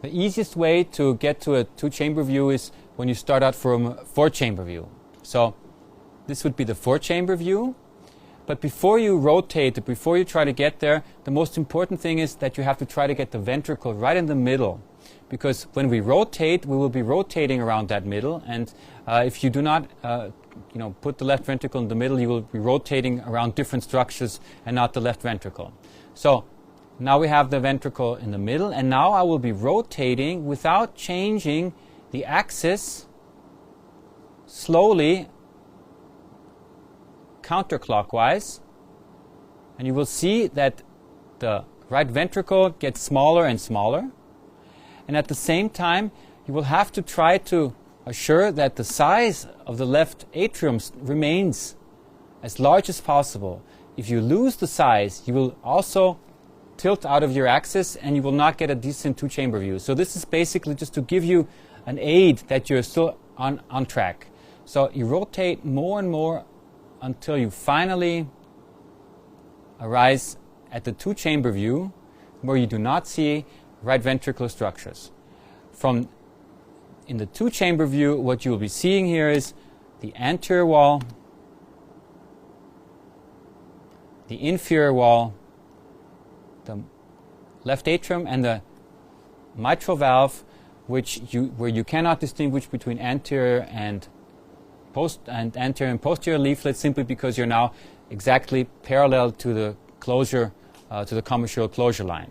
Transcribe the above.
The easiest way to get to a 2-chamber view is when you start out from a 4-chamber view. So this would be the 4-chamber view. But before you rotate it, before you try to get there, the most important thing is that you have to try to get the ventricle right in the middle. Because when we rotate, we will be rotating around that middle. And if you do not put the left ventricle in the middle, you will be rotating around different structures and not the left ventricle. So now we have the ventricle in the middle, and now I will be rotating without changing the axis slowly counterclockwise, and you will see that the right ventricle gets smaller and smaller, and at the same time you will have to try to assure that the size of the left atrium remains as large as possible. If you lose the size, you will also tilt out of your axis and you will not get a decent 2-chamber view. So this is basically just to give you an aid that you're still on track. So you rotate more and more until you finally arise at the 2-chamber view where you do not see right ventricular structures. In the 2-chamber view, what you will be seeing here is the anterior wall, the inferior wall, the left atrium, and the mitral valve, where you cannot distinguish between anterior and anterior and posterior leaflets, simply because you're now exactly parallel to the closure, to the commissural closure line.